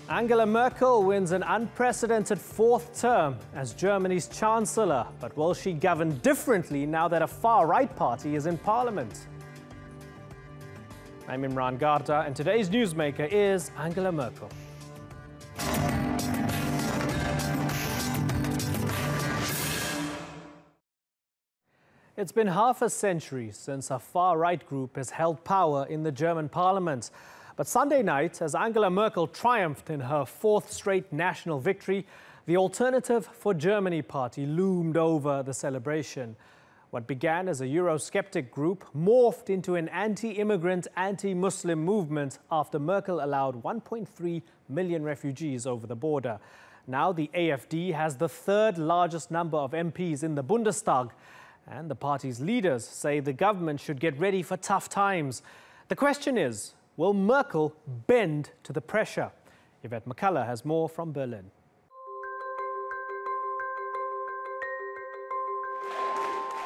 Angela Merkel wins an unprecedented fourth term as Germany's Chancellor. But will she govern differently now that a far-right party is in parliament? I'm Imran Garda, and today's newsmaker is Angela Merkel. It's been half a century since a far-right group has held power in the German parliament. But Sunday night, as Angela Merkel triumphed in her fourth straight national victory, the Alternative for Germany party loomed over the celebration. What began as a Eurosceptic group morphed into an anti-immigrant, anti-Muslim movement after Merkel allowed 1.3 million refugees over the border. Now the AfD has the third largest number of MPs in the Bundestag, and the party's leaders say the government should get ready for tough times. The question is, will Merkel bend to the pressure? Yvette McCullough has more from Berlin.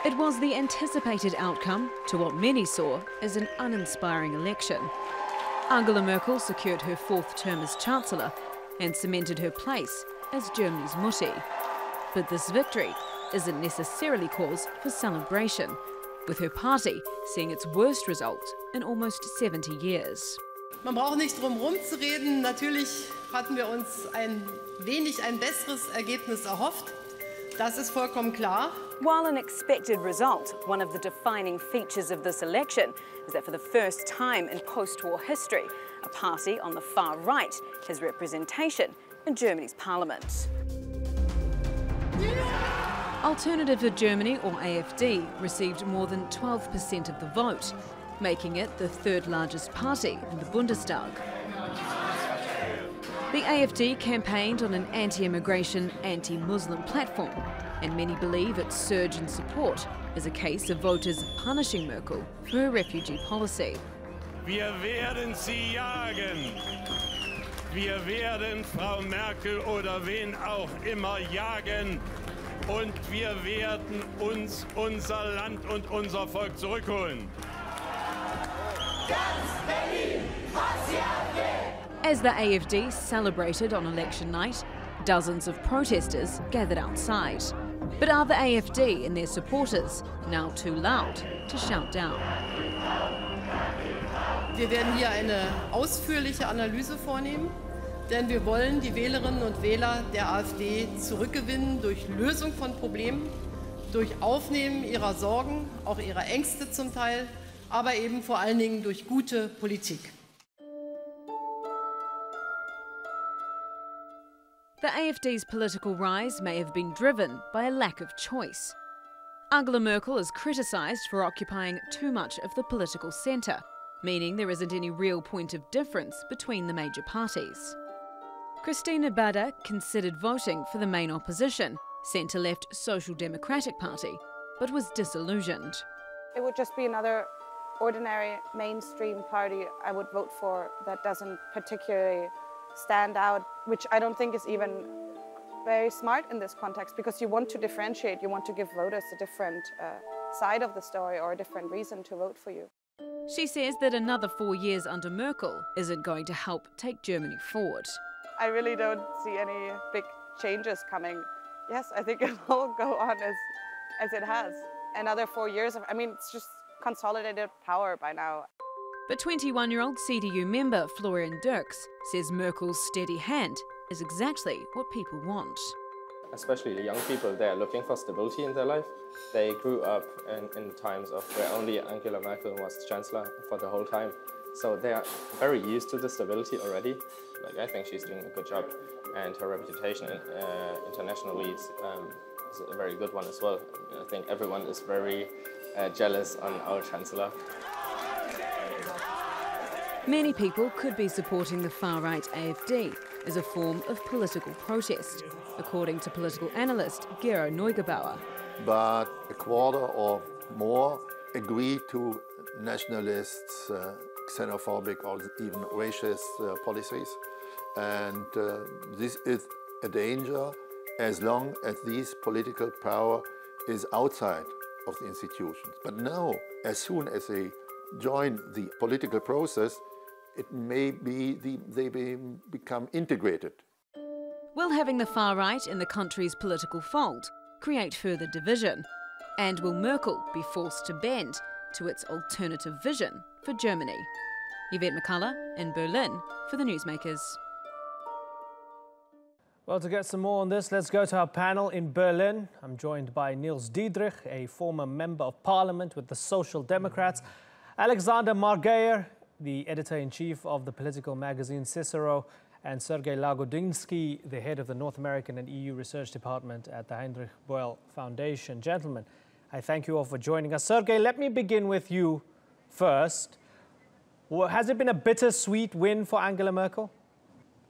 It was the anticipated outcome to what many saw as an uninspiring election. Angela Merkel secured her fourth term as Chancellor and cemented her place as Germany's Mutti. But this victory isn't necessarily cause for celebration, with her party seeing its worst result in almost 70 years. Man braucht nicht drum herum zu reden. Natürlich hatten wir uns ein besseres Ergebnis erhofft. Das ist vollkommen klar. While an expected result, one of the defining features of this election is that for the first time in post-war history, a party on the far right has representation in Germany's parliament. Alternative for Germany, or AfD, received more than 12% of the vote, making it the third largest party in the Bundestag. The AfD campaigned on an anti-immigration, anti-Muslim platform, and many believe its surge in support is a case of voters punishing Merkel for her refugee policy. Wir werden sie jagen. Wir werden Frau Merkel oder wen auch immer jagen. Und wir werden uns unser Land und unser Volk zurückholen. As the AfD celebrated on election night, dozens of protesters gathered outside. But are the AfD and their supporters now too loud to shout down? Wir werden hier eine ausführliche Analyse vornehmen. Denn wir wollen die Wählerinnen und Wähler der AfD zurückgewinnen durch Lösung von Problemen, durch Aufnehmen ihrer Sorgen, auch ihrer Ängste zum Teil, aber eben vor allen Dingen durch gute Politik. The AfD's political rise may have been driven by a lack of choice. Angela Merkel is criticised for occupying too much of the political centre, meaning there isn't any real point of difference between the major parties. Christina Bader considered voting for the main opposition, centre-left Social Democratic Party, but was disillusioned. It would just be another ordinary mainstream party I would vote for that doesn't particularly stand out, which I don't think is even very smart in this context, because you want to differentiate, you want to give voters a different side of the story or a different reason to vote for you. She says that another 4 years under Merkel isn't going to help take Germany forward. I really don't see any big changes coming. Yes, I think it will go on as it has. Another 4 years of, it's just consolidated power by now. But 21-year-old CDU member Florian Dirks says Merkel's steady hand is exactly what people want. Especially the young people, they are looking for stability in their life. They grew up in times of where only Angela Merkel was Chancellor for the whole time. So they are very used to the stability already. I think she's doing a good job, and her reputation internationally is a very good one as well. I think everyone is very jealous on our Chancellor. Many people could be supporting the far-right AfD as a form of political protest, according to political analyst Gero Neugebauer. But a quarter or more agree to nationalists, xenophobic or even racist policies. And this is a danger as long as this political power is outside of the institutions. But now, as soon as they join the political process, it may be they become integrated. Will having the far right in the country's political fold create further division? And will Merkel be forced to bend to its alternative vision for Germany? Yvette McCullough in Berlin for the Newsmakers. Well, to get some more on this, let's go to our panel in Berlin. I'm joined by Niels Diedrich, a former member of parliament with the Social Democrats, Alexander Margeyer, the editor-in-chief of the political magazine Cicero, and Sergei Lagodinsky, the head of the North American and EU Research Department at the Heinrich Böll Foundation. Gentlemen, I thank you all for joining us. Sergei, let me begin with you first. Has it been a bittersweet win for Angela Merkel?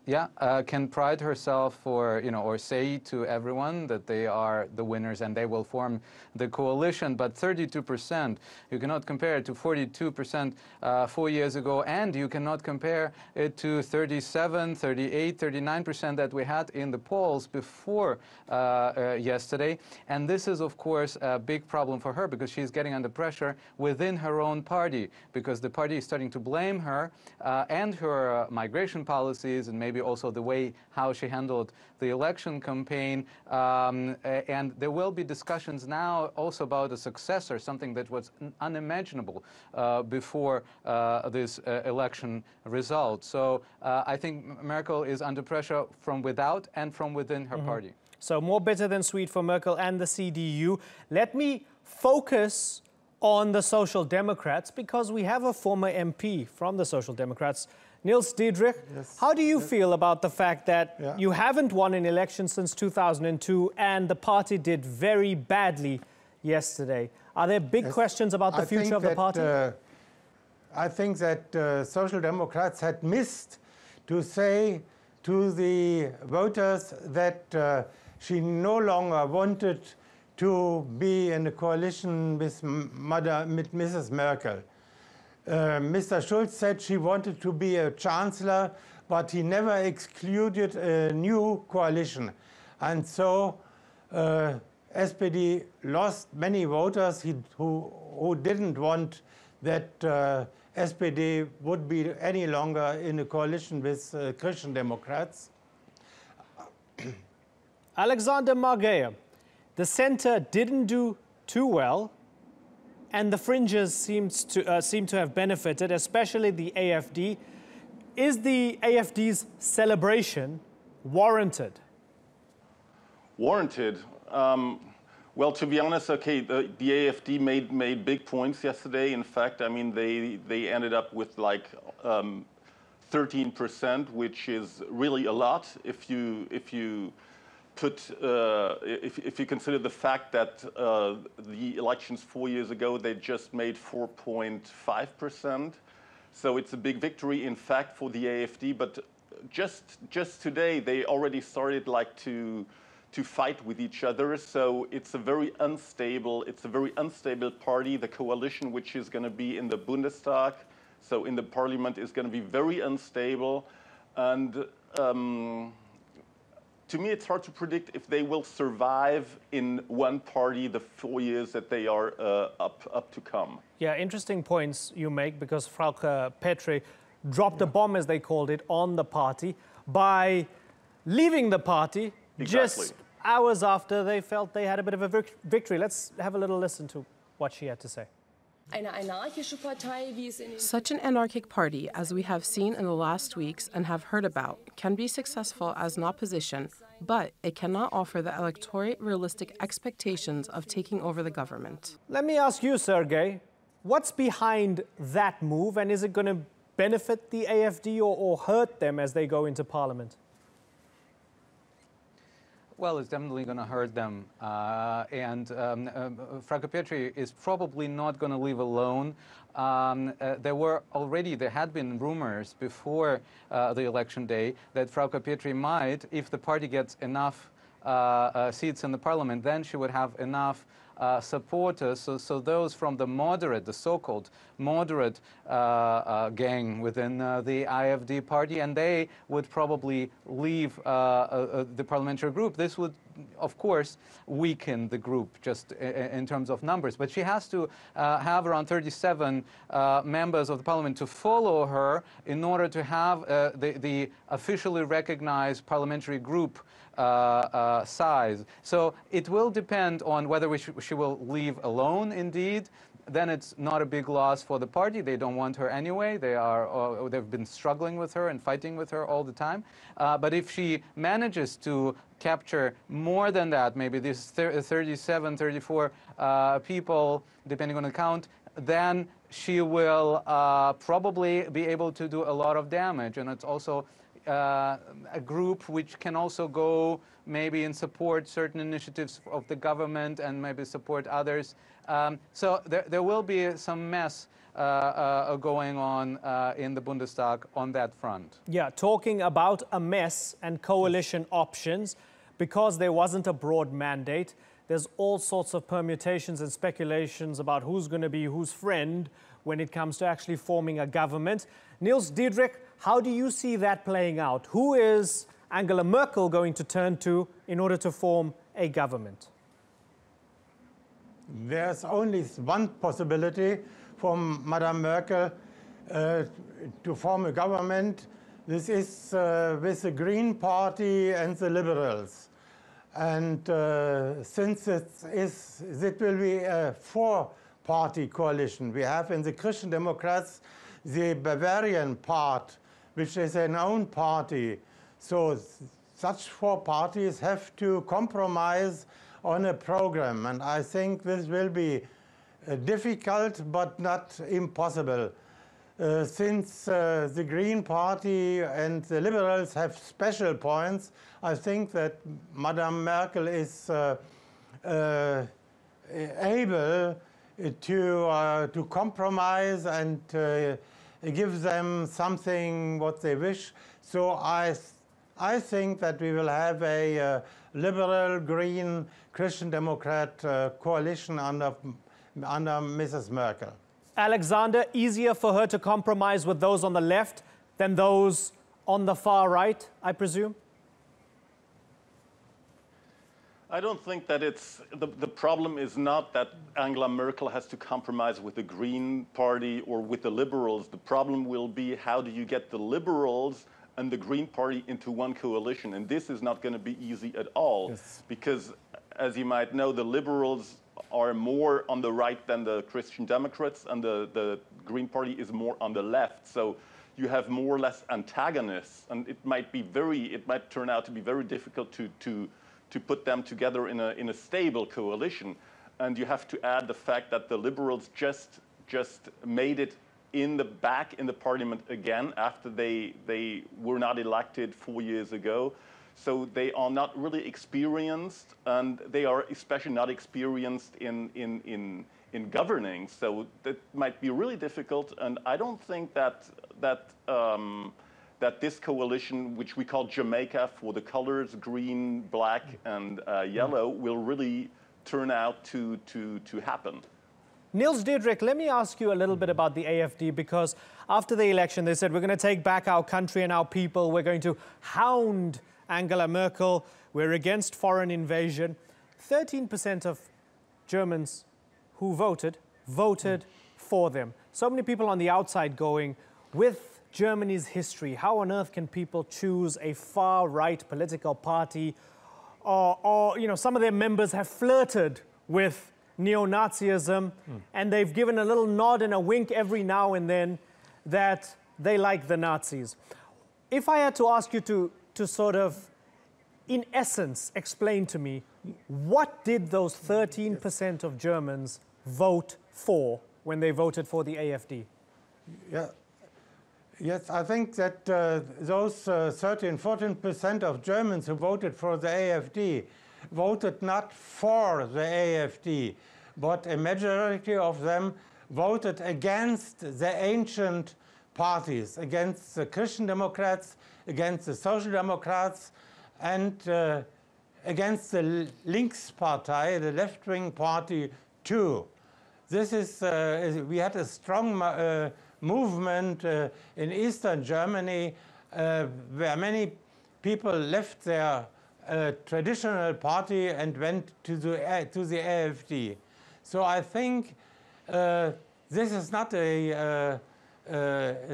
Yeah, can pride herself for, or say to everyone that they are the winners and they will form the coalition. But 32%, you cannot compare it to 42% 4 years ago, and you cannot compare it to 37, 38, 39% that we had in the polls before yesterday. And this is, of course, a big problem for her because she's getting under pressure within her own party, because the party is starting to blame her and her migration policies and maybe also the way how she handled the election campaign. And there will be discussions now also about a successor, something that was unimaginable before this election result. So I think Merkel is under pressure from without and from within her party. So more bitter than sweet for Merkel and the CDU. Let me focus on the Social Democrats, because we have a former MP from the Social Democrats, Niels Diedrich. Yes. How do you feel about the fact that you haven't won an election since 2002 and the party did very badly yesterday? Are there big questions about the future of the party? I think that Social Democrats had missed to say to the voters that she no longer wanted to be in a coalition with Mrs. Merkel. Mr. Schulz said she wanted to be a chancellor, but he never excluded a new coalition. And so SPD lost many voters who didn't want that SPD would be any longer in a coalition with Christian Democrats. Alexander Margeyer, the center didn't do too well, and the fringes seem to have benefited, especially the AfD. Is the AfD's celebration warranted? Warranted? Well, to be honest, okay, the AfD made big points yesterday. In fact, I mean, they ended up with like 13%, which is really a lot if you consider the fact that the elections 4 years ago, they just made 4.5%. So it's a big victory, in fact, for the AfD. But just today, they already started like to fight with each other. So it's a very unstable party. The coalition, which is going to be in the Bundestag, so in the parliament, is going to be very unstable. And to me, it's hard to predict if they will survive in one party the 4 years that they are up to come. Yeah, interesting points you make, because Frauke Petry dropped a bomb, as they called it, on the party by leaving the party just hours after they felt they had a bit of a victory. Let's have a little listen to what she had to say. Such an anarchic party, as we have seen in the last weeks and have heard about, can be successful as an opposition, but it cannot offer the electorate realistic expectations of taking over the government. Let me ask you, Sergei, what's behind that move, and is it going to benefit the AfD or hurt them as they go into parliament? Well, it's definitely going to hurt them. Frauke Petry is probably not going to leave alone. There had been rumors before the election day that Frauke Petry might, if the party gets enough seats in the parliament, then she would have enough supporters, so those from the moderate, the so-called moderate gang within the IFD party, and they would probably leave the parliamentary group. This would, of course, weaken the group just in terms of numbers. But she has to have around 37 members of the parliament to follow her in order to have the officially recognized parliamentary group size. So it will depend on whether she will leave alone indeed. Then it's not a big loss for the party. They don't want her anyway. They've been struggling with her and fighting with her all the time. But if she manages to capture more than that, maybe these 37, 34 people, depending on the count, then she will probably be able to do a lot of damage. And it's also a group which can also go maybe and support certain initiatives of the government and maybe support others. So there will be some mess going on in the Bundestag on that front. Yeah, talking about a mess and coalition options, because there wasn't a broad mandate, there's all sorts of permutations and speculations about who's going to be whose friend when it comes to actually forming a government. Niels Diederik, how do you see that playing out? Who is Angela Merkel going to turn to in order to form a government? There's only one possibility for Madame Merkel to form a government. This is with the Green Party and the Liberals. And since it will be a four-party coalition, we have in the Christian Democrats the Bavarian part, which is an own party. So such four parties have to compromise on a program. And I think this will be difficult, but not impossible. Since the Green Party and the Liberals have special points, I think that Madame Merkel is able to compromise and give them something what they wish. So I think that we will have a liberal, green, Christian Democrat coalition under Mrs. Merkel. Alexander, easier for her to compromise with those on the left than those on the far right, I presume? I don't think that it's the problem is not that Angela Merkel has to compromise with the Green Party or with the Liberals. The problem will be how do you get the Liberals and the Green Party into one coalition? And this is not going to be easy at all. Yes. Because, as you might know, the Liberals are more on the right than the Christian Democrats, and the Green Party is more on the left. So you have more or less antagonists, and it might turn out to be very difficult to put them together in a stable coalition. And you have to add the fact that the Liberals just made it back in the parliament again after they were not elected 4 years ago. So they are not really experienced, and they are especially not experienced in governing. So that might be really difficult. And I don't think that this coalition, which we call Jamaica for the colors green, black, and yellow, will really turn out to happen. Niels Diederik, let me ask you a little bit about the AFD, because after the election they said we're going to take back our country and our people, we're going to hound Angela Merkel, we're against foreign invasion. 13% of Germans who voted for them. So many people on the outside going, with Germany's history, how on earth can people choose a far-right political party? Or you know, some of their members have flirted with neo-Nazism, and they've given a little nod and a wink every now and then that they like the Nazis. If I had to ask you to sort of, in essence, explain to me, what did those 13% of Germans vote for when they voted for the AFD? Yeah. Yes, I think that those 14% of Germans who voted for the AFD voted not for the AFD, but a majority of them voted against the ancient parties, against the Christian Democrats, against the Social Democrats, and against the Linkspartei, the left-wing party, too. This is, we had a strong movement in Eastern Germany where many people left their traditional party and went to the AfD. So I think this is not a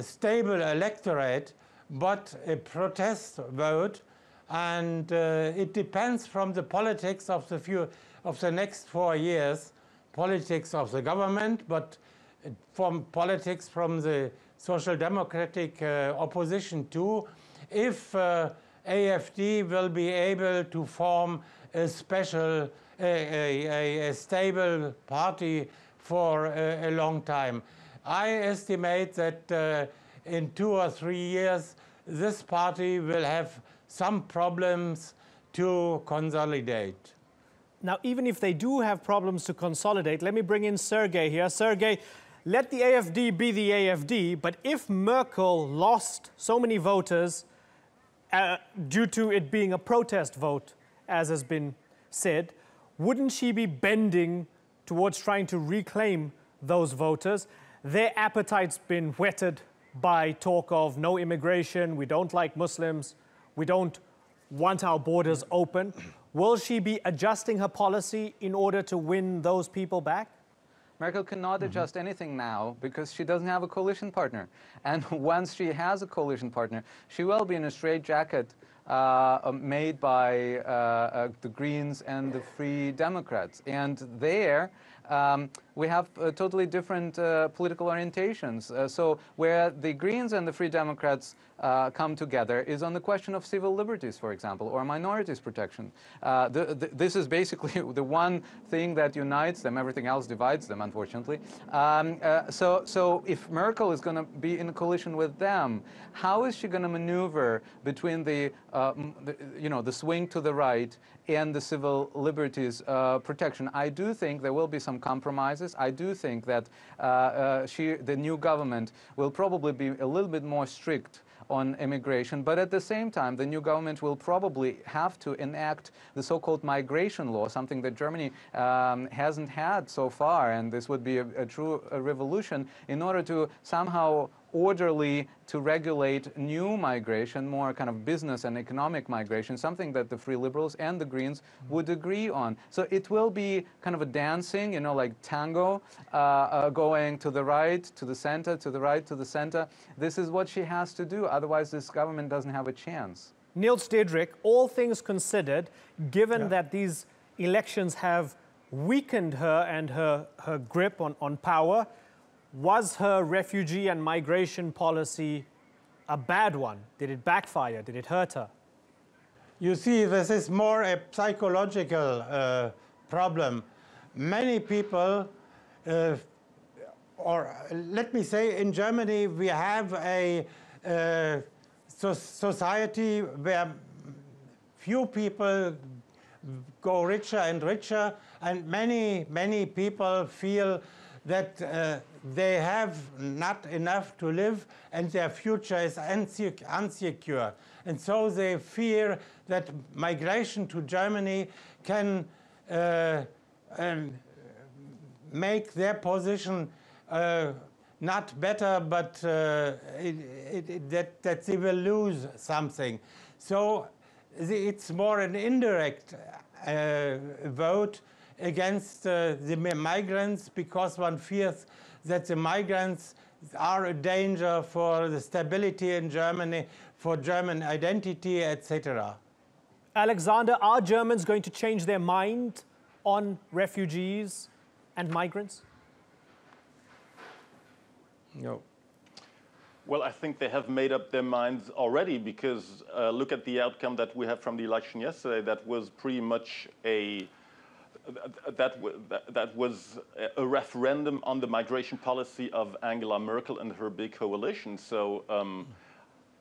stable electorate, but a protest vote, and it depends from the politics of the next 4 years, politics of the government, but from politics from the social democratic opposition too, if AfD will be able to form a special, a stable party for a long time. I estimate that in 2 or 3 years, this party will have some problems to consolidate. Now, even if they do have problems to consolidate, let me bring in Sergei here. Sergei, let the AfD be the AfD, but if Merkel lost so many voters due to it being a protest vote, as has been said, wouldn't she be bending towards trying to reclaim those voters? Their appetite's been whetted by talk of no immigration, we don't like Muslims, we don't want our borders open. Will she be adjusting her policy in order to win those people back? Merkel cannot adjust anything now because she doesn't have a coalition partner. And once she has a coalition partner, she will be in a straitjacket made by the Greens and the Free Democrats. And there, we have totally different political orientations. So where the Greens and the Free Democrats come together is on the question of civil liberties, for example, or minorities protection. This is basically the one thing that unites them. Everything else divides them, unfortunately. So if Merkel is going to be in a coalition with them, how is she going to maneuver between the swing to the right and the civil liberties protection? I do think there will be some compromises. I do think that the new government will probably be a little bit more strict on immigration, but at the same time, the new government will probably have to enact the so-called migration law, something that Germany hasn't had so far, and this would be a true revolution in order to somehow orderly to regulate new migration, more kind of business and economic migration, something that the Free Liberals and the Greens would agree on. So it will be kind of a dancing, like tango, going to the right, to the center, to the right, to the center. This is what she has to do, otherwise this government doesn't have a chance. Niels Diedrich, all things considered, given that these elections have weakened her and her grip on power, was her refugee and migration policy a bad one? Did it backfire? Did it hurt her? You see, this is more a psychological problem. Many people, or let me say in Germany, we have a society where few people go richer and richer, and many people feel that they have not enough to live and their future is unsecure. And so they fear that migration to Germany can make their position not better, but that they will lose something. So it's more an indirect vote against the migrants, because one fears that the migrants are a danger for the stability in Germany, for German identity, etc. Alexander, are Germans going to change their mind on refugees and migrants? No. Well, I think they have made up their minds already, because look at the outcome that we had from the election yesterday. That was pretty much that was a referendum on the migration policy of Angela Merkel and her big coalition. So,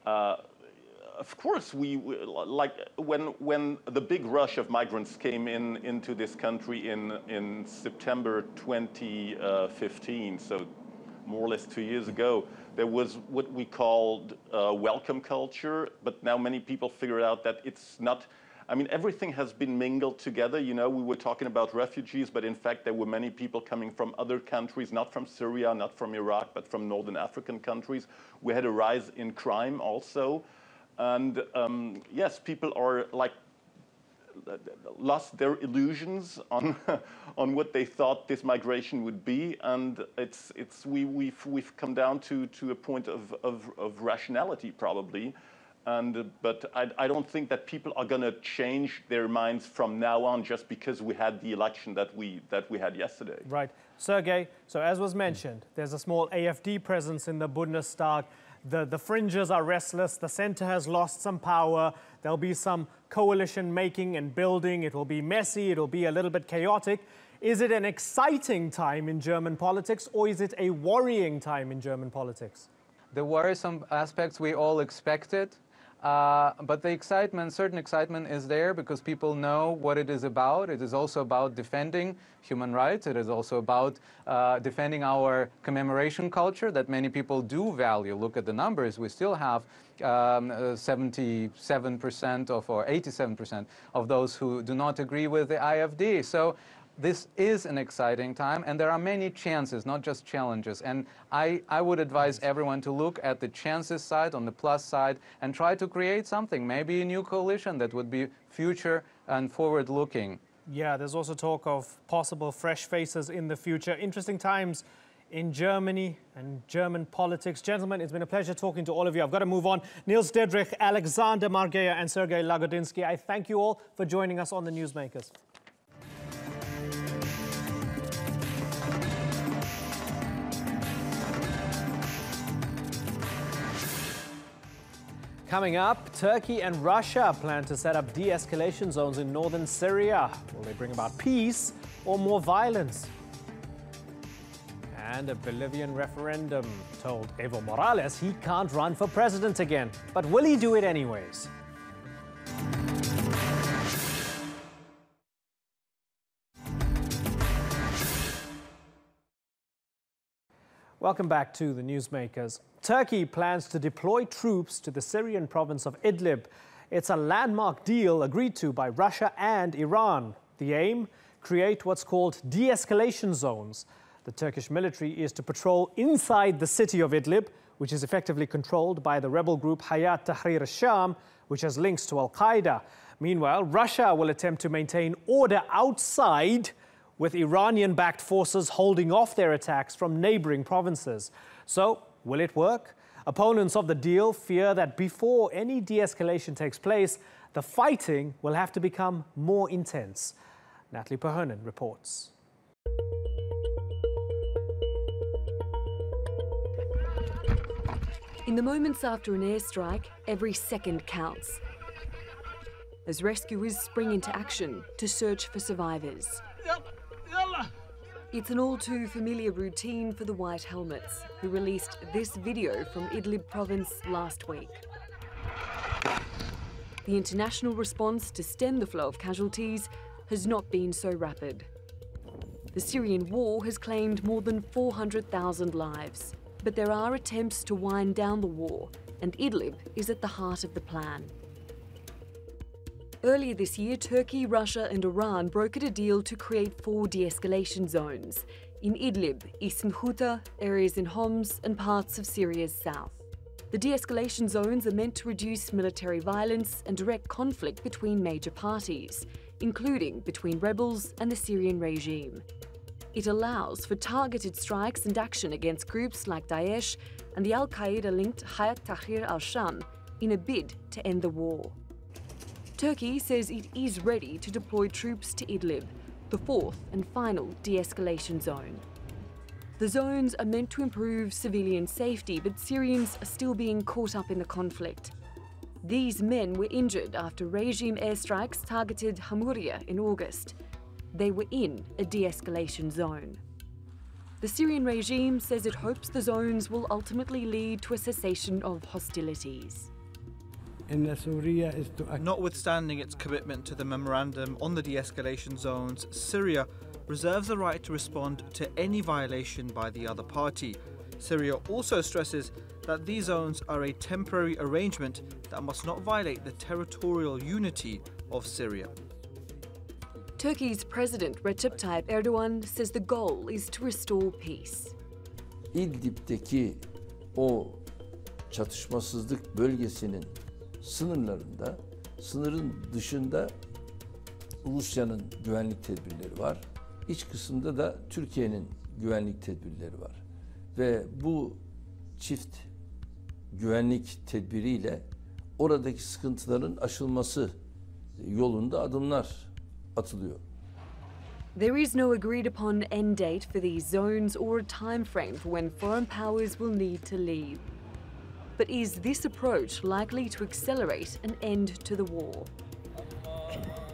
of course, like when the big rush of migrants came into this country in September 2015, so more or less 2 years ago, there was what we called welcome culture, but now many people figured out that it's not I mean, everything has been mingled together. You know, we were talking about refugees, but in fact, there were many people coming from other countries, not from Syria, not from Iraq, but from Northern African countries. We had a rise in crime also. And yes, people are like, lost their illusions on on what they thought this migration would be, and we've come down to a point of rationality probably, but I don't think that people are going to change their minds from now on just because we had the election that we had yesterday. Right, Sergei. So as was mentioned, there's a small AfD presence in the Bundestag. The fringes are restless. The center has lost some power. There'll be some coalition making and building. It will be messy. It'll be a little bit chaotic. Is it an exciting time in German politics, or is it a worrying time in German politics? The worrisome aspects we all expected. But the excitement, certain excitement is there because people know what it is about. It is also about defending human rights. It is also about defending our commemoration culture that many people do value. Look at the numbers. We still have 77% or 87% of those who do not agree with the AfD. So this is an exciting time, and there are many chances, not just challenges. And I would advise everyone to look at the chances side, on the plus side, and try to create something, maybe a new coalition that would be future and forward-looking. Yeah, there's also talk of possible fresh faces in the future. Interesting times in Germany and German politics. Gentlemen, it's been a pleasure talking to all of you. I've got to move on. Niels Dedrich, Alexander Margeya, and Sergei Lagodinsky, I thank you all for joining us on the Newsmakers. Coming up, Turkey and Russia plan to set up de-escalation zones in northern Syria. Will they bring about peace or more violence? And a Bolivian referendum told Evo Morales he can't run for president again. But will he do it anyways? Welcome back to the Newsmakers. Turkey plans to deploy troops to the Syrian province of Idlib. It's a landmark deal agreed to by Russia and Iran. The aim? Create what's called de-escalation zones. The Turkish military is to patrol inside the city of Idlib, which is effectively controlled by the rebel group Hayat Tahrir al-Sham, which has links to Al-Qaeda. Meanwhile, Russia will attempt to maintain order outside, with Iranian-backed forces holding off their attacks from neighboring provinces. So, will it work? Opponents of the deal fear that before any de-escalation takes place, the fighting will have to become more intense. Natalie Perhonen reports. In the moments after an airstrike, every second counts, as rescuers spring into action to search for survivors. It's an all-too familiar routine for the White Helmets, who released this video from Idlib province last week. The international response to stem the flow of casualties has not been so rapid. The Syrian war has claimed more than 400,000 lives, but there are attempts to wind down the war, and Idlib is at the heart of the plan. Earlier this year, Turkey, Russia and Iran brokered a deal to create 4 de-escalation zones in Idlib, eastern Ghouta, areas in Homs and parts of Syria's south. The de-escalation zones are meant to reduce military violence and direct conflict between major parties, including between rebels and the Syrian regime. It allows for targeted strikes and action against groups like Daesh and the Al-Qaeda-linked Hayat Tahrir al-Sham in a bid to end the war. Turkey says it is ready to deploy troops to Idlib, the 4th and final de-escalation zone. The zones are meant to improve civilian safety, but Syrians are still being caught up in the conflict. These men were injured after regime airstrikes targeted Hamouria in August. They were in a de-escalation zone. The Syrian regime says it hopes the zones will ultimately lead to a cessation of hostilities. Notwithstanding its commitment to the memorandum on the de-escalation zones, Syria reserves the right to respond to any violation by the other party. Syria also stresses that these zones are a temporary arrangement that must not violate the territorial unity of Syria. Turkey's President Recep Tayyip Erdogan says the goal is to restore peace. İdlib'deki o çatışmasızlık bölgesinin sınırlarında, sınırın dışında Rusya'nın güvenlik tedbirleri var. İç kısımda da Türkiye'nin güvenlik tedbirleri var. Ve bu çift güvenlik tedbiriyle oradaki sıkıntıların aşılması yolunda adımlar atılıyor. There is no agreed upon end date for these zones or a time frame for when foreign powers will need to leave. But is this approach likely to accelerate an end to the war?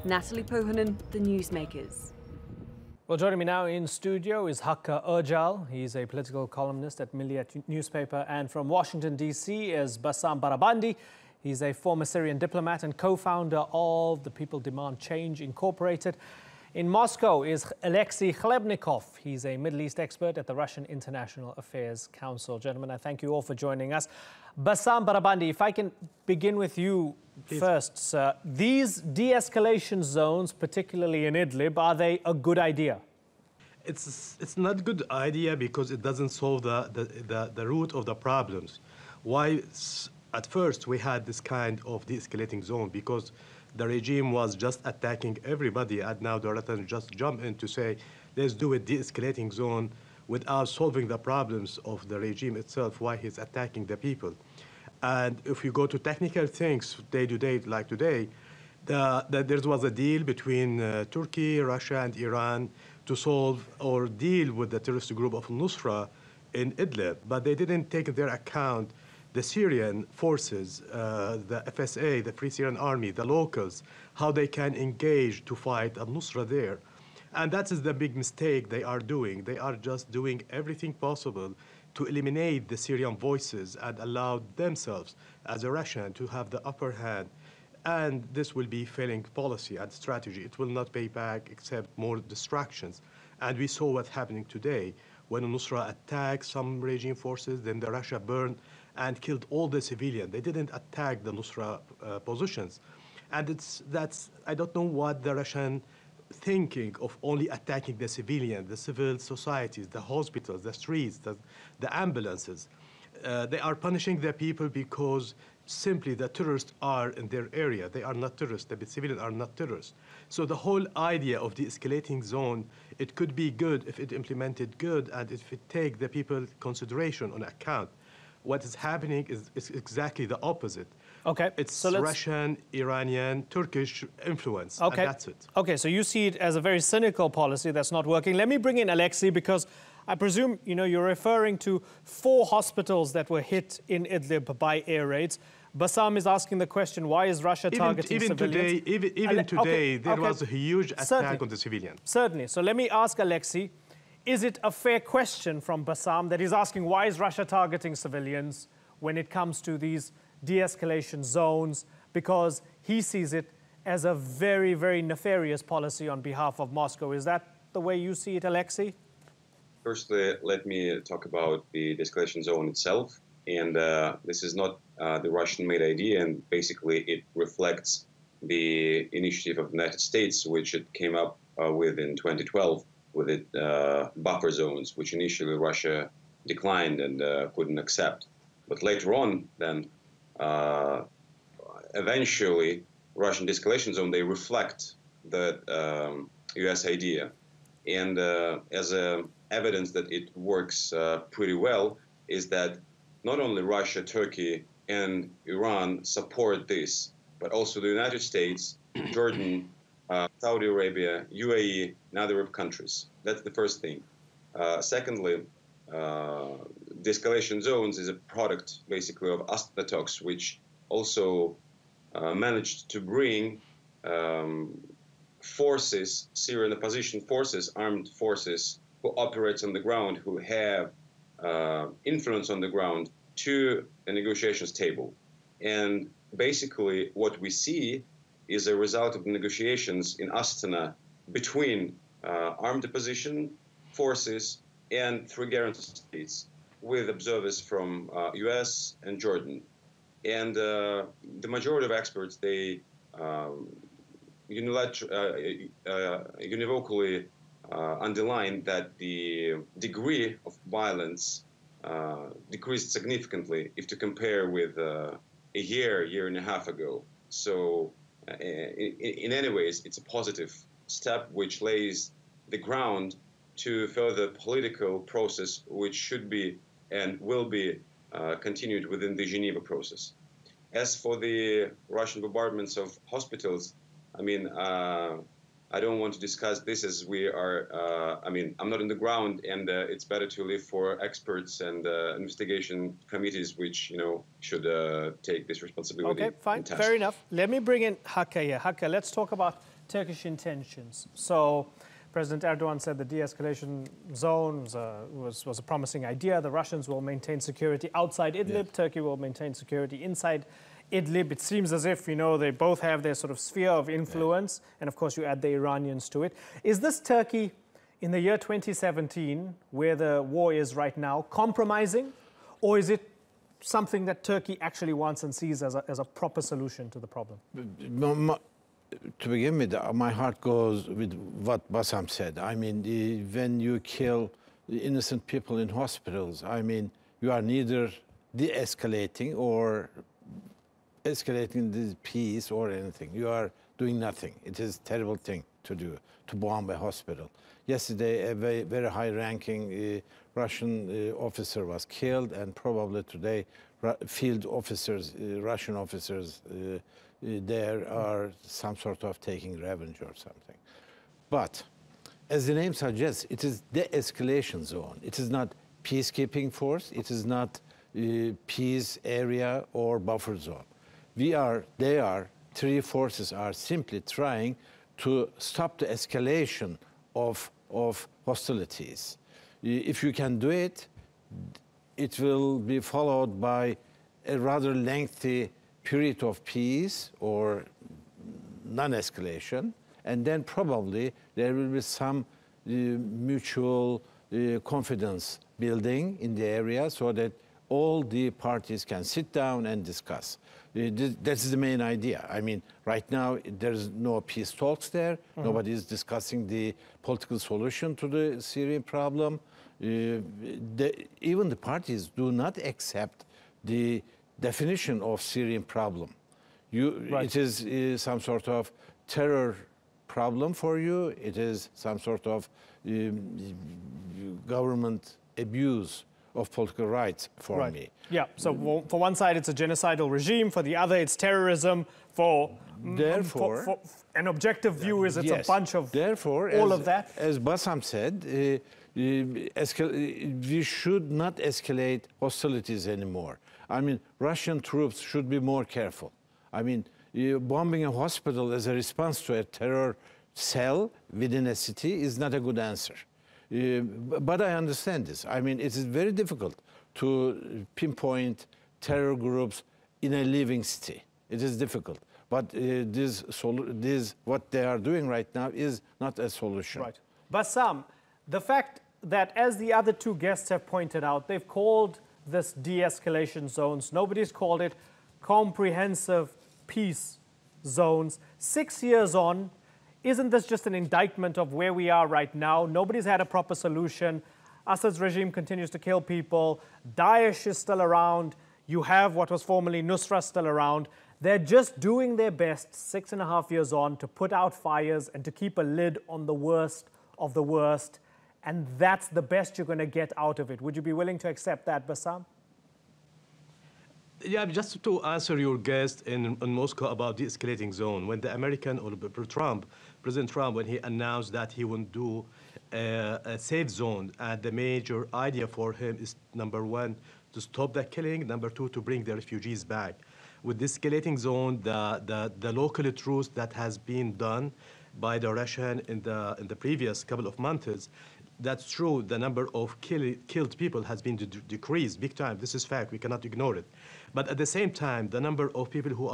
Natalie Pohanen, The Newsmakers. Well, joining me now in studio is Hakkı Öcal. He's a political columnist at Milliyet newspaper. And from Washington, D.C. is Bassam Barabandi. He's a former Syrian diplomat and co-founder of the People Demand Change Incorporated. In Moscow is Alexei Khlebnikov. He's a Middle East expert at the Russian International Affairs Council. Gentlemen, I thank you all for joining us. Bassam Barabandi, if I can begin with you first, sir. These de-escalation zones, particularly in Idlib, are they a good idea? It's not a good idea because it doesn't solve the root of the problems. Why at first we had this kind of de-escalating zone? Because the regime was just attacking everybody, and now the Russians just jump in to say, let's do a de-escalating zone without solving the problems of the regime itself, why he's attacking the people. And if you go to technical things, day-to-day, like today, there was a deal between Turkey, Russia, and Iran to solve or deal with the terrorist group of Nusra in Idlib, but they didn't take into account the Syrian forces, the FSA, the Free Syrian Army, the locals, how they can engage to fight al-Nusra there. And that is the big mistake they are doing. They are just doing everything possible to eliminate the Syrian voices and allow themselves, as a Russian, to have the upper hand. And this will be failing policy and strategy. It will not pay back except more distractions. And we saw what's happening today. When Nusra attacked some regime forces, then the Russia burned and killed all the civilians. They didn't attack the Nusra positions. And I don't know what the Russian thinking of only attacking the civilian, the civil societies, the hospitals, the streets, the ambulances. They are punishing the people because simply the terrorists are in their area. They are not terrorists. The civilians are not terrorists. So the whole idea of the escalating zone, it could be good if it implemented good and if it take the people consideration on account. What is happening is exactly the opposite. Okay. It's Russian, Iranian, Turkish influence, and that's it. Okay, so you see it as a very cynical policy that's not working. Let me bring in Alexei, because I presume, you're referring to 4 hospitals that were hit in Idlib by air raids. Bassam is asking the question, why is Russia targeting civilians? Even today, there was a huge attack on the civilians. Certainly. So let me ask Alexei, is it a fair question from Bassam that he's asking, why is Russia targeting civilians when it comes to these de-escalation zones? Because he sees it as a very, very nefarious policy on behalf of Moscow. Is that the way you see it, Alexei? Firstly, let me talk about the de-escalation zone itself. And this is not the Russian-made idea, and basically it reflects the initiative of the United States, which it came up with in 2012 with the buffer zones, which initially Russia declined and couldn't accept. But later on, then, eventually, Russian de-escalation zone, they reflect the U.S. idea. And as evidence that it works pretty well is that not only Russia, Turkey, and Iran support this, but also the United States, Jordan, Saudi Arabia, UAE, and other Arab countries. That's the first thing. Secondly, de-escalation zones is a product, basically, of Astana talks, which also managed to bring forces, Syrian opposition forces, armed forces, who operate on the ground, who have influence on the ground, to a negotiations table. And basically what we see is a result of the negotiations in Astana between armed opposition forces and 3 guarantee states, with observers from US and Jordan. And the majority of experts, they univocally underline that the degree of violence decreased significantly if to compare with a year and a half ago. So in any ways, it's a positive step which lays the ground to further political process which should be and will be continued within the Geneva process. As for the Russian bombardments of hospitals, I mean, I don't want to discuss this as we are, I mean, I'm not on the ground, and it's better to leave for experts and investigation committees which, you know, should take this responsibility. Okay, fine, fair enough. Let me bring in Hakkı here. Hakkı, let's talk about Turkish intentions. So President Erdogan said the de-escalation zone was a promising idea. The Russians will maintain security outside Idlib. Yes. Turkey will maintain security inside Idlib. It seems as if, you know, they both have their sort of sphere of influence. Yeah. And of course, you add the Iranians to it. Is this Turkey in the year 2017, where the war is right now, compromising? Or is it something that Turkey actually wants and sees as a proper solution to the problem? To begin with, my heart goes with what Bassam said. I mean, when you kill innocent people in hospitals, I mean, you are neither de-escalating or escalating the peace or anything. You are doing nothing. It is a terrible thing to do, to bomb a hospital. Yesterday, a very high-ranking Russian officer was killed, and probably today, field officers, Russian officers, there are some sort of taking revenge or something. But as the name suggests, it is de-escalation zone. It is not peacekeeping force. It is not peace area or buffer zone. Three forces are simply trying to stop the escalation of hostilities. If you can do it, it will be followed by a rather lengthy period of peace or non-escalation, and then probably there will be some mutual confidence building in the area so that all the parties can sit down and discuss. That's the main idea. I mean, right now, there's no peace talks there. Mm-hmm. Nobody is discussing the political solution to the Syrian problem. Even the parties do not accept the definition of Syrian problem. Right. It is some sort of terror problem for you. It is some sort of government abuse of political rights for me. Yeah, so for one side it's a genocidal regime, for the other it's terrorism, for an objective view is it's a bunch of all of that. As Bassam said, we should not escalate hostilities anymore. I mean, Russian troops should be more careful. I mean, bombing a hospital as a response to a terror cell within a city is not a good answer. But I understand this. I mean, it is very difficult to pinpoint terror groups in a living city. It is difficult. But what they are doing right now is not a solution. Right. Bassam, the fact that, as the other two guests have pointed out, they've called this de-escalation zones. Nobody's called it comprehensive peace zones. 6 years on, isn't this just an indictment of where we are right now? Nobody's had a proper solution. Assad's regime continues to kill people. Daesh is still around. You have what was formerly Nusra still around. They're just doing their best 6.5 years on to put out fires and to keep a lid on the worst of the worst. And that's the best you're going to get out of it. Would you be willing to accept that, Bassam? Yeah, just to answer your guest in Moscow about the escalating zone, when the American or President Trump, when he announced that he wouldn't do a safe zone, and the major idea for him is, number one, to stop the killing, number two, to bring the refugees back. With the escalating zone, the local truce that has been done by the Russian in the previous couple of months, that's true. The number of killed people has been decreased big time. This is fact. We cannot ignore it. But at the same time, the number of people who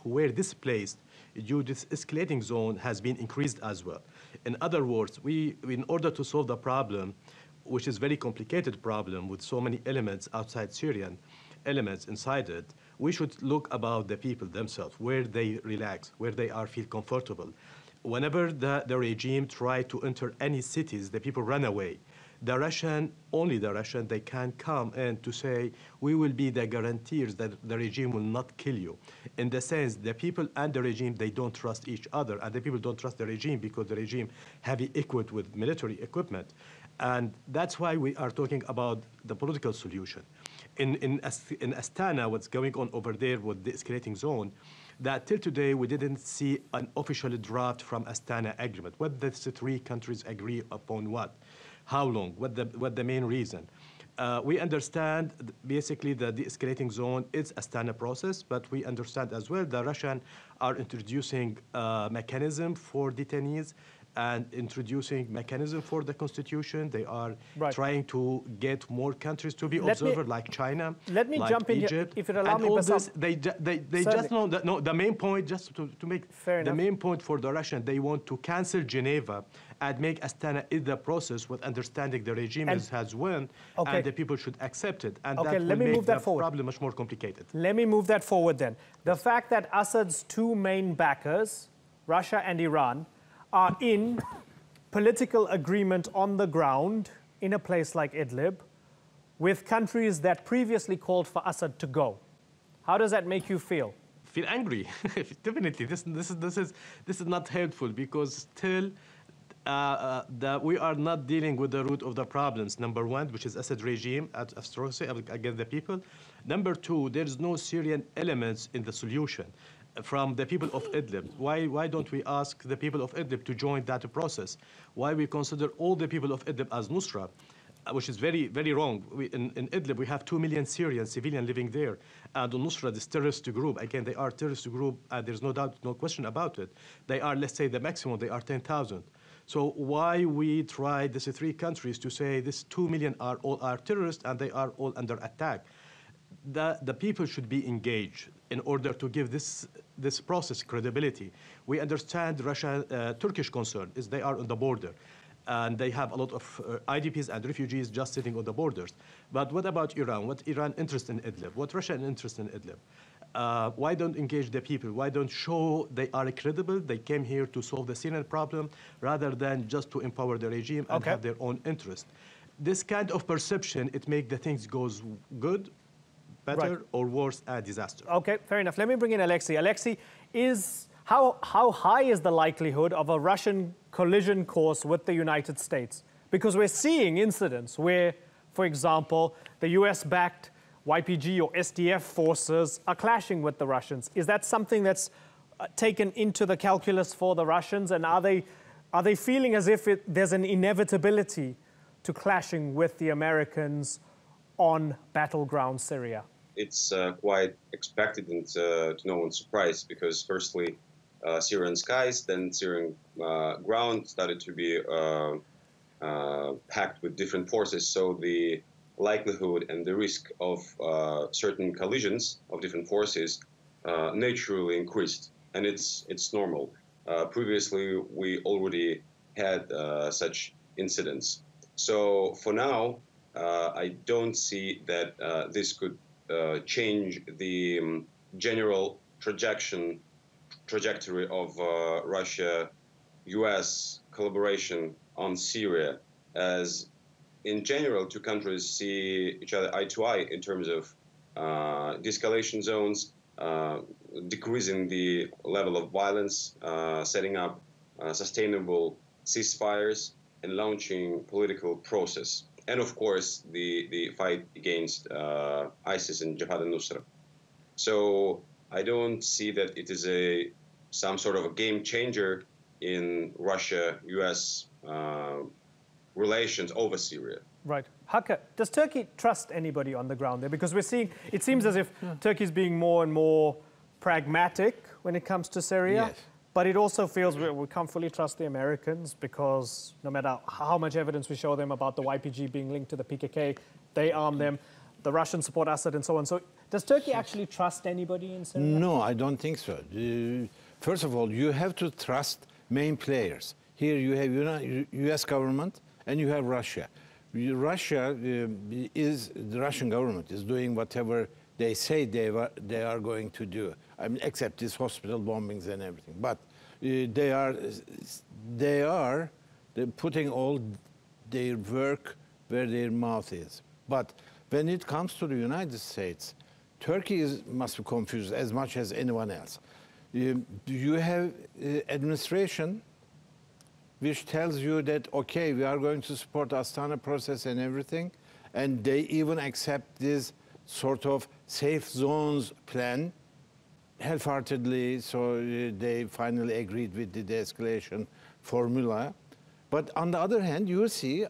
were displaced due to this escalating zone has been increased as well. In other words, in order to solve the problem, which is a very complicated problem with so many elements outside Syrian elements inside it, We should look about the people themselves, where they relax, where they feel comfortable. Whenever the regime try to enter any cities, the people run away. Only the Russian, they can come and to say, we will be the guarantees that the regime will not kill you. In the sense, the people and the regime, they don't trust each other, and the people don't trust the regime because the regime heavy equipped with military equipment. And that's why we are talking about the political solution. In Astana, what's going on over there with the escalating zone, that till today we didn't see an official draft from Astana agreement. What the three countries agree upon what? How long? What the main reason? We understand basically the de-escalating zone is a Astana process, but we understand as well the Russians are introducing a mechanism for detainees and introducing mechanism for the constitution. They are trying to get more countries to be observer, like China, let me like jump in Egypt. here, if you allow and me. All this, they just know that the main point, just to make the main point for the Russian, they want to cancel Geneva and make Astana is the process with understanding the regime has won, and the people should accept it. And that will make the problem much more complicated. Let me move that forward then. The fact that Assad's two main backers, Russia and Iran, are in political agreement on the ground in a place like Idlib with countries that previously called for Assad to go. How does that make you feel? Feel angry. Definitely. This is not helpful because still we are not dealing with the root of the problems. Number one, which is Assad regime atrocity against the people. Number two, there is no Syrian elements in the solution from the people of Idlib. Why don't we ask the people of Idlib to join that process? Why we consider all the people of Idlib as Nusra, which is very, very wrong. In Idlib, we have 2 million Syrians, civilians living there. And Nusra, this terrorist group, again, they are a terrorist group, and there's no doubt, no question about it. They are, let's say, the maximum, they are 10,000. So why we try these three countries to say this 2 million are all terrorists and they are all under attack? The people should be engaged in order to give this process credibility. We understand Turkish concern is they are on the border, and they have a lot of IDPs and refugees just sitting on the borders. But what about Iran? What Iran interest in Idlib? What Russian interest in Idlib? Why don't engage the people? Why don't show they are credible? They came here to solve the Syrian problem rather than just to empower the regime and have their own interest. This kind of perception, it makes the things goes good, better or worse, a disaster. Okay, fair enough. Let me bring in Alexei. Alexei, how high is the likelihood of a Russian collision course with the United States? Because we're seeing incidents where, for example, the US-backed YPG or SDF forces are clashing with the Russians. Is that something that's taken into the calculus for the Russians? And are they feeling as if there's an inevitability to clashing with the Americans on battleground Syria? It's quite expected and to no one's surprise because firstly, Syrian skies, then Syrian ground started to be packed with different forces. So the likelihood and the risk of certain collisions of different forces naturally increased, and it's normal. Previously, we already had such incidents. So for now, I don't see that this could change the general trajectory of Russia-US collaboration on Syria, as in general, two countries see each other eye to eye in terms of de-escalation zones, decreasing the level of violence, setting up sustainable ceasefires, and launching political process. And of course, the fight against ISIS and Jabhat al-Nusra. So I don't see that it is some sort of a game changer in Russia-US relations over Syria. Right. Hakkı, does Turkey trust anybody on the ground there? Because we're seeing, it seems as if Turkey's being more and more pragmatic when it comes to Syria. Yes. But it also feels we can't fully trust the Americans because no matter how much evidence we show them about the YPG being linked to the PKK, they arm them, the Russians support Assad and so on. So does Turkey actually trust anybody in Syria? No, I don't think so. First of all, you have to trust main players. Here you have US government and you have Russia. The Russian government is doing whatever they say they are going to do. I mean, except these hospital bombings and everything. But they're putting all their work where their mouth is. But when it comes to the United States, Turkey must be confused as much as anyone else. You have administration which tells you that, okay, we are going to support Astana process and everything, and they even accept this sort of safe zones plan half-heartedly, so they finally agreed with the de-escalation formula. But on the other hand, you see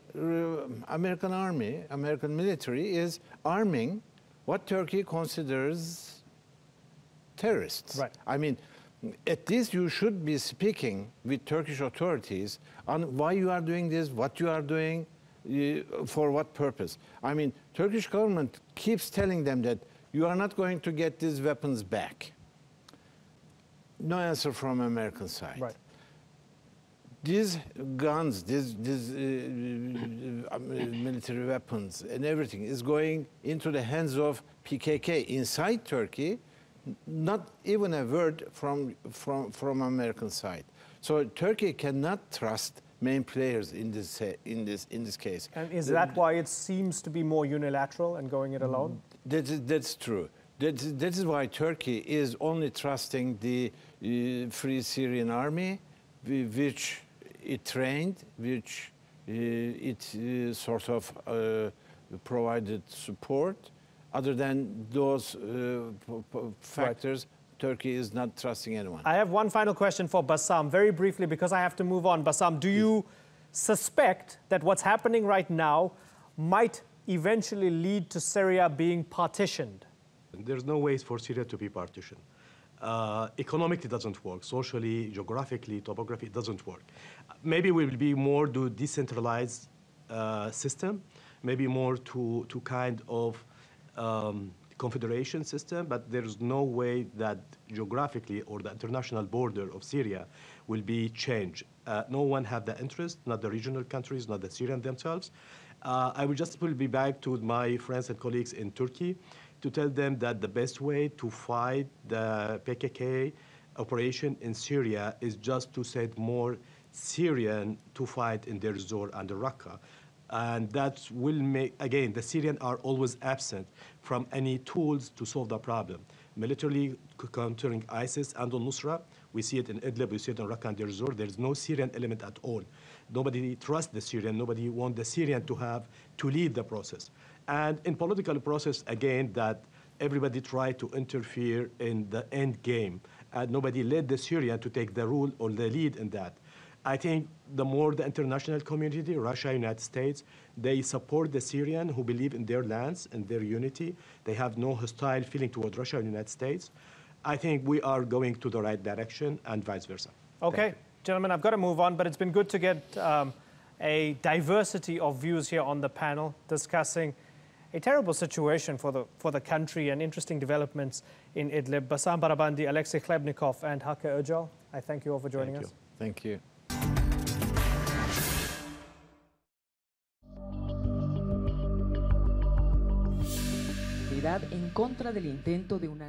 American army, American military is arming what Turkey considers terrorists. Right. I mean, at least you should be speaking with Turkish authorities on why you are doing this, what you are doing, for what purpose. I mean, Turkish government keeps telling them that you are not going to get these weapons back. No answer from American side. Right. These guns, these military weapons and everything is going into the hands of PKK inside Turkey. Not even a word from American side. So Turkey cannot trust main players in this case. And is that why it seems to be more unilateral and going it alone? That's true. That is why Turkey is only trusting the Free Syrian Army, which it trained, which it sort of provided support. Other than those factors, right. Turkey is not trusting anyone. I have one final question for Bassam, very briefly, because I have to move on. Bassam, do you suspect that what's happening right now might eventually lead to Syria being partitioned? There's no ways for Syria to be partitioned. Economically, it doesn't work. Socially, geographically, topography, it doesn't work. Maybe we will be more to decentralized system, maybe more to kind of confederation system, but there's no way that geographically or the international border of Syria will be changed. No one have the interest, not the regional countries, not the Syrians themselves. I will just be back to my friends and colleagues in Turkey to tell them that the best way to fight the PKK operation in Syria is just to send more Syrian to fight in Deir ez-Zor and Raqqa. And that will make, again, the Syrians are always absent from any tools to solve the problem. Militarily countering ISIS and al-Nusra, we see it in Idlib, we see it in Raqqa and Deir ez-Zor. There's no Syrian element at all. Nobody trusts the Syrian, nobody wants the Syrian to lead the process. And in political process, again, that everybody tried to interfere in the end game, and nobody led the Syrian to take the rule or the lead in that. I think the more the international community, Russia, United States, they support the Syrian who believe in their lands and their unity. They have no hostile feeling toward Russia and United States. I think we are going to the right direction and vice versa. Okay, gentlemen, I've got to move on, but it's been good to get a diversity of views here on the panel discussing a terrible situation for the country and interesting developments in Idlib. Bassam Barabandi, Alexei Khlebnikov, and Hake Özal, I thank you all for joining us. Thank you.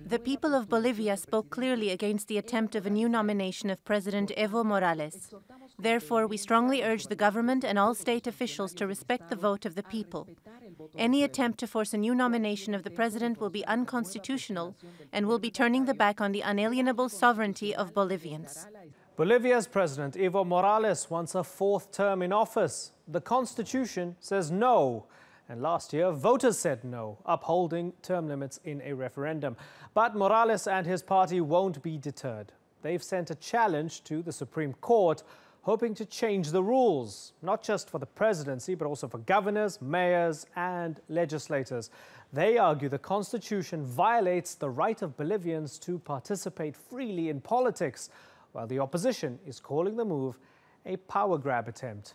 The people of Bolivia spoke clearly against the attempt of a new nomination of President Evo Morales. Therefore, we strongly urge the government and all state officials to respect the vote of the people. Any attempt to force a new nomination of the president will be unconstitutional and will be turning the back on the unalienable sovereignty of Bolivians. Bolivia's President Evo Morales wants a fourth term in office. The Constitution says no. And last year, voters said no, upholding term limits in a referendum. But Morales and his party won't be deterred. They've sent a challenge to the Supreme Court, hoping to change the rules, not just for the presidency, but also for governors, mayors, and legislators. They argue the Constitution violates the right of Bolivians to participate freely in politics, while the opposition is calling the move a power grab attempt.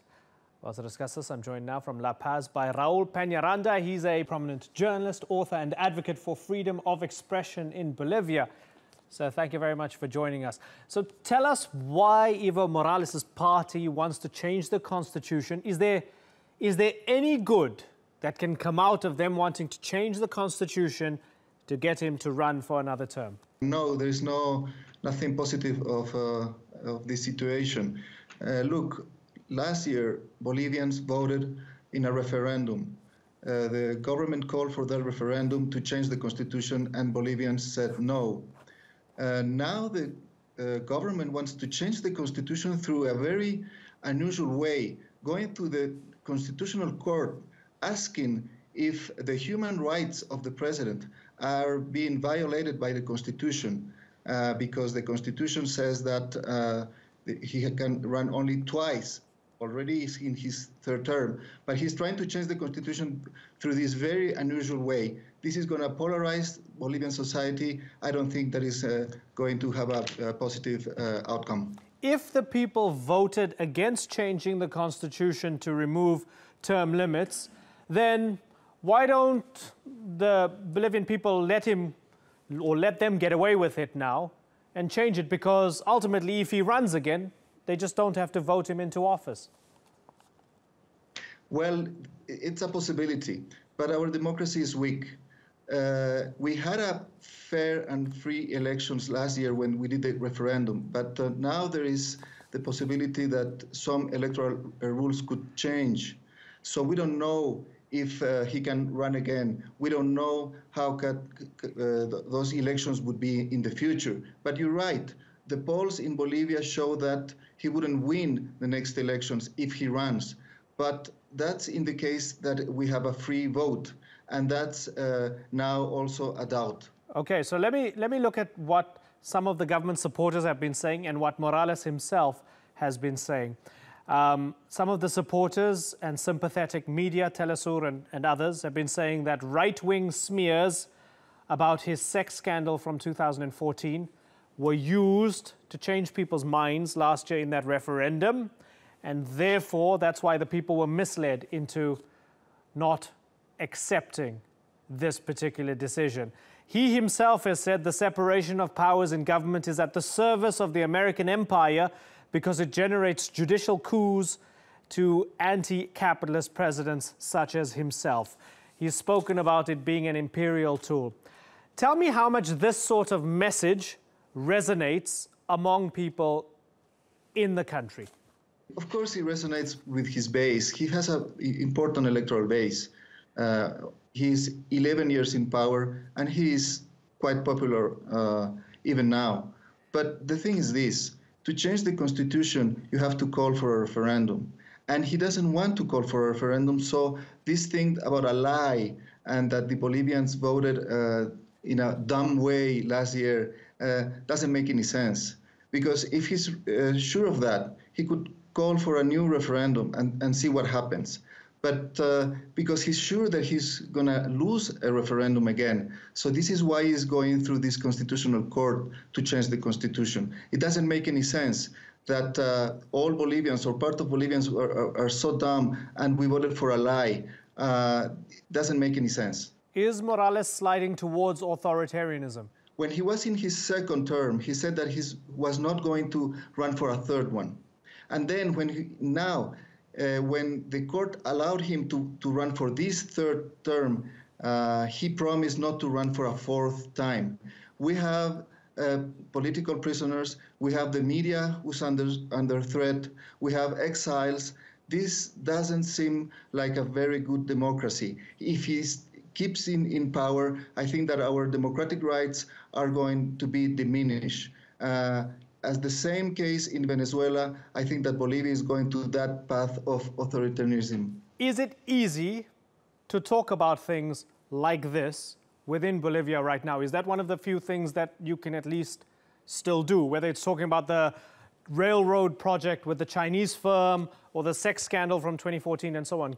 Well, to discuss this, I'm joined now from La Paz by Raul Peñaranda. He's a prominent journalist, author, and advocate for freedom of expression in Bolivia. So thank you very much for joining us. So tell us why Evo Morales' party wants to change the Constitution. Is there any good that can come out of them wanting to change the Constitution to get him to run for another term? No, there is nothing positive of this situation. Look, last year, Bolivians voted in a referendum. The government called for that referendum to change the constitution, and Bolivians said no. Now the government wants to change the constitution through a very unusual way, going to the Constitutional Court, asking if the human rights of the president are being violated by the constitution, because the constitution says that he can run only twice. Already is in his third term, but he's trying to change the constitution through this very unusual way. This is going to polarize Bolivian society. I don't think that is going to have a positive outcome. If the people voted against changing the constitution to remove term limits, then why don't the Bolivian people let them get away with it now and change it? Because ultimately, if he runs again, they just don't have to vote him into office. Well, it's a possibility, but our democracy is weak. We had a fair and free elections last year when we did the referendum, but now there is the possibility that some electoral rules could change. So we don't know if he can run again. We don't know how those elections would be in the future. But you're right. The polls in Bolivia show that he wouldn't win the next elections if he runs. But that's in the case that we have a free vote. And that's now also a doubt. Okay, so let me look at what some of the government supporters have been saying and what Morales himself has been saying. Some of the supporters and sympathetic media, Telesur and others, have been saying that right-wing smears about his sex scandal from 2014 were used to change people's minds last year in that referendum, and therefore that's why the people were misled into not accepting this particular decision. He himself has said the separation of powers in government is at the service of the American empire because it generates judicial coups to anti-capitalist presidents such as himself. He's spoken about it being an imperial tool. Tell me how much this sort of message resonates among people in the country. Of course, he resonates with his base. He has an important electoral base. He's 11 years in power, and he is quite popular even now. But the thing is this: to change the constitution, you have to call for a referendum. And he doesn't want to call for a referendum, so this thing about a lie and that the Bolivians voted in a dumb way last year doesn't make any sense. Because if he's sure of that, he could call for a new referendum and see what happens. But because he's sure that he's going to lose a referendum again. So this is why he's going through this constitutional court to change the constitution. It doesn't make any sense that all Bolivians or part of Bolivians are so dumb and we voted for a lie. Doesn't make any sense. Is Morales sliding towards authoritarianism? When he was in his second term, he said that he was not going to run for a third one. And then when the court allowed him to run for this third term, he promised not to run for a fourth time. We have political prisoners, we have the media who's under threat, we have exiles. This doesn't seem like a very good democracy. If he keeps in power, I think that our democratic rights are going to be diminished. As the same case in Venezuela, I think that Bolivia is going to that path of authoritarianism. Is it easy to talk about things like this within Bolivia right now? Is that one of the few things that you can at least still do, whether it's talking about the railroad project with the Chinese firm or the sex scandal from 2014 and so on?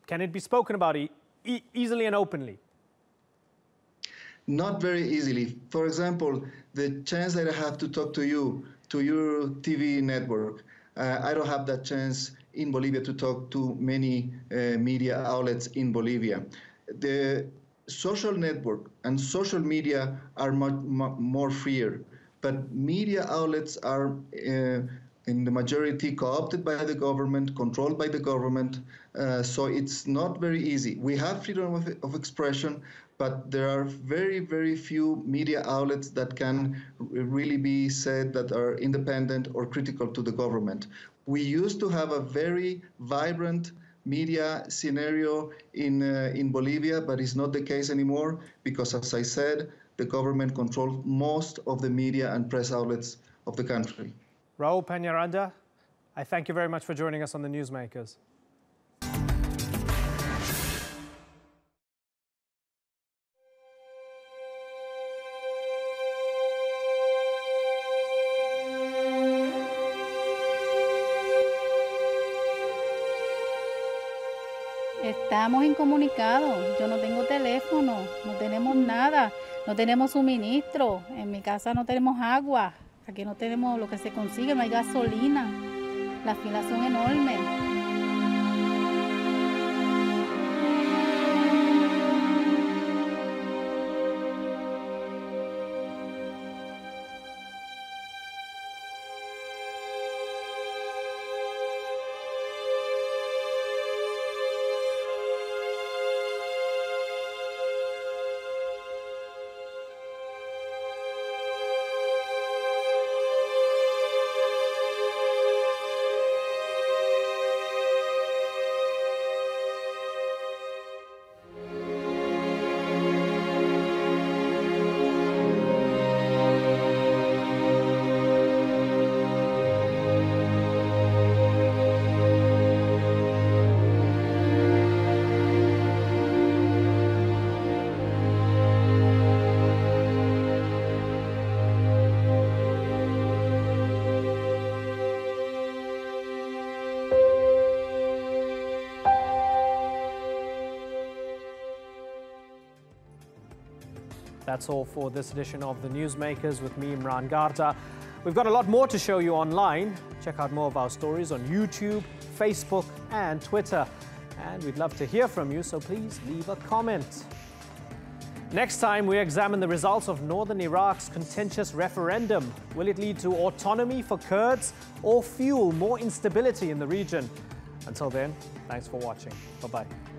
Can it be spoken about easily and openly? Not very easily. For example, the chance that I have to talk to you, to your TV network, I don't have that chance in Bolivia to talk to many media outlets in Bolivia. The social network and social media are much more freer, but media outlets are in the majority co-opted by the government, controlled by the government. So it's not very easy. We have freedom of expression, but there are very, very few media outlets that can really be said that are independent or critical to the government. We used to have a very vibrant media scenario in Bolivia, but it's not the case anymore because, as I said, the government controls most of the media and press outlets of the country. Raul Peñaranda, I thank you very much for joining us on the Newsmakers. Estamos incomunicados, yo no tengo teléfono, no tenemos nada, no tenemos suministro, en mi casa no tenemos agua, aquí no tenemos lo que se consigue, no hay gasolina, las filas son enormes. That's all for this edition of the Newsmakers with me, Imran Garta. We've got a lot more to show you online. Check out more of our stories on YouTube, Facebook and Twitter. And we'd love to hear from you, so please leave a comment. Next time, we examine the results of northern Iraq's contentious referendum. Will it lead to autonomy for Kurds or fuel more instability in the region? Until then, thanks for watching. Bye-bye.